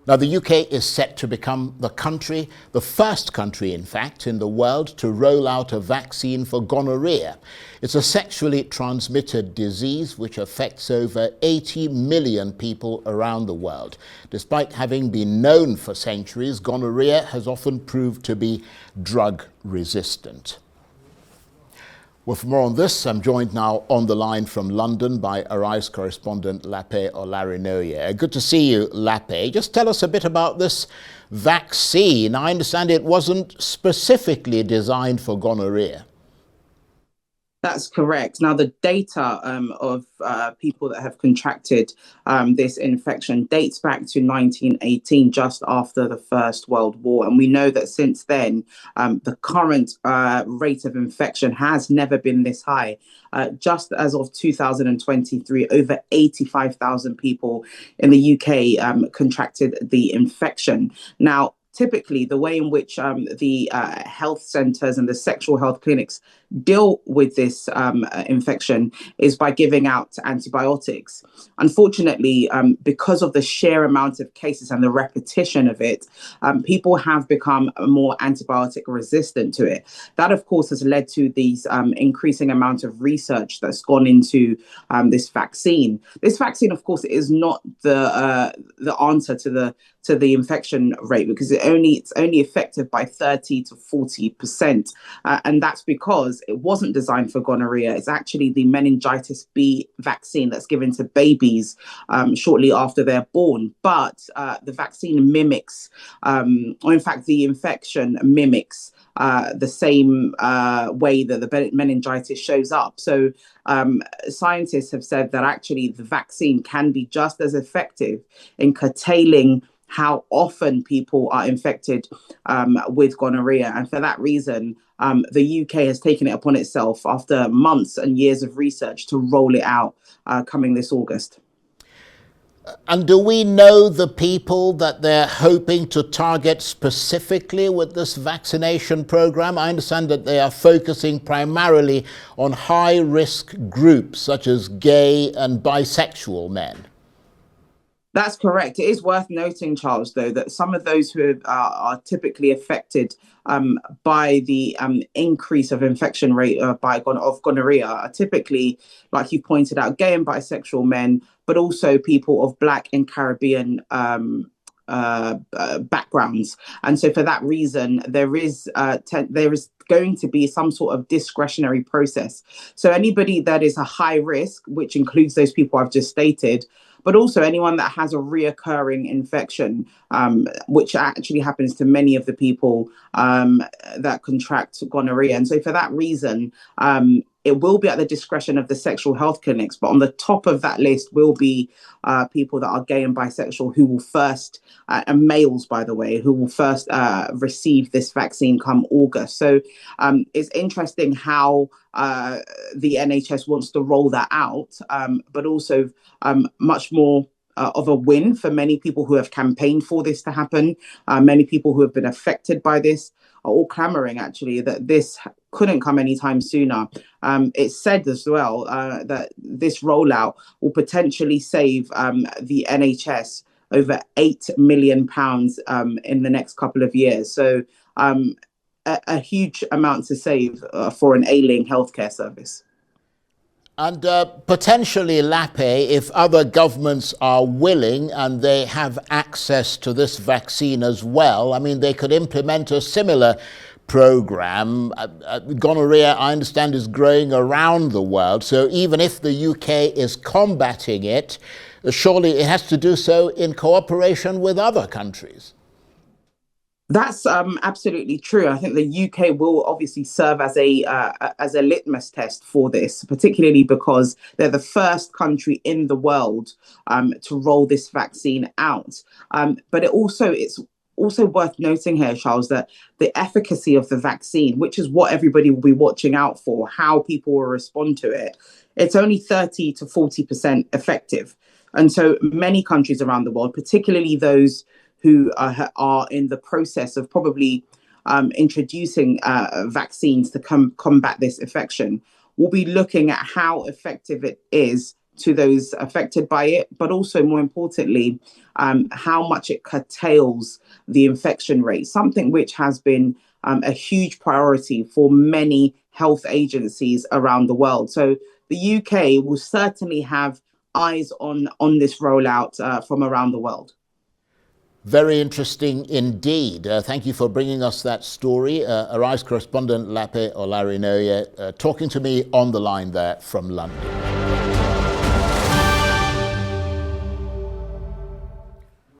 Now, the UK is set to become the first country, in fact, in the world to roll out a vaccine for gonorrhea. It's a sexually transmitted disease which affects over 80 million people around the world. Despite having been known for centuries, gonorrhea has often proved to be drug resistant. Well, for more on this, I'm joined now on the line from London by Arise correspondent Lape Olarinoye. Good to see you, Lape. Just tell us a bit about this vaccine. I understand it wasn't specifically designed for gonorrhea. That's correct. Now, the data of people that have contracted this infection dates back to 1918, just after the First World War. And we know that since then, the current rate of infection has never been this high. Just as of 2023, over 85,000 people in the UK contracted the infection. Now, typically, the way in which the health centres and the sexual health clinics deal with this infection is by giving out antibiotics. Unfortunately, because of the sheer amount of cases and the repetition of it, people have become more antibiotic resistant to it. That, of course, has led to these increasing amount of research that's gone into this vaccine. This vaccine, of course, is not the answer to the infection rate, because it's only effective by 30 to 40%. And that's because it wasn't designed for gonorrhea. It's actually the meningitis B vaccine that's given to babies shortly after they're born. But the vaccine mimics, or in fact, the infection mimics the same way that the meningitis shows up. So scientists have said that actually the vaccine can be just as effective in curtailing how often people are infected with gonorrhea. And for that reason, the UK has taken it upon itself, after months and years of research, to roll it out coming this August. And do we know the people that they're hoping to target specifically with this vaccination program? I understand that they are focusing primarily on high-risk groups such as gay and bisexual men. That's correct. It is worth noting, Charles, though, that some of those who are typically affected by the increase of infection rate of gonorrhea are typically, like you pointed out, gay and bisexual men, but also people of Black and Caribbean backgrounds. And so for that reason, there is going to be some sort of discretionary process. So anybody that is a high risk, which includes those people I've just stated, but also anyone that has a reoccurring infection, which actually happens to many of the people that contract gonorrhea. And so for that reason, it will be at the discretion of the sexual health clinics. But on the top of that list will be people that are gay and bisexual, who will first, and males, by the way, who will first receive this vaccine come August. So it's interesting how the NHS wants to roll that out, but also much more of a win for many people who have campaigned for this to happen. Many people who have been affected by this are all clamoring, actually, that this couldn't come anytime sooner. It's said as well that this rollout will potentially save the NHS over £8 million in the next couple of years. So a huge amount to save for an ailing healthcare service. And potentially, Lape, if other governments are willing and they have access to this vaccine as well, I mean, they could implement a similar program. Gonorrhea, I understand, is growing around the world. So even if the UK is combating it, surely it has to do so in cooperation with other countries. That's absolutely true. I think the UK will obviously serve as a litmus test for this, particularly because they're the first country in the world to roll this vaccine out. But it's also worth noting here, Charles, that the efficacy of the vaccine, which is what everybody will be watching out for, how people will respond to it, it's only 30 to 40% effective. And so many countries around the world, particularly those who are in the process of probably introducing vaccines to combat this infection, will be looking at how effective it is to those affected by it, but also more importantly, how much it curtails the infection rate, something which has been a huge priority for many health agencies around the world. So the UK will certainly have eyes on this rollout from around the world. Very interesting indeed. Thank you for bringing us that story. Arise correspondent Lape Olarinoye talking to me on the line there from London.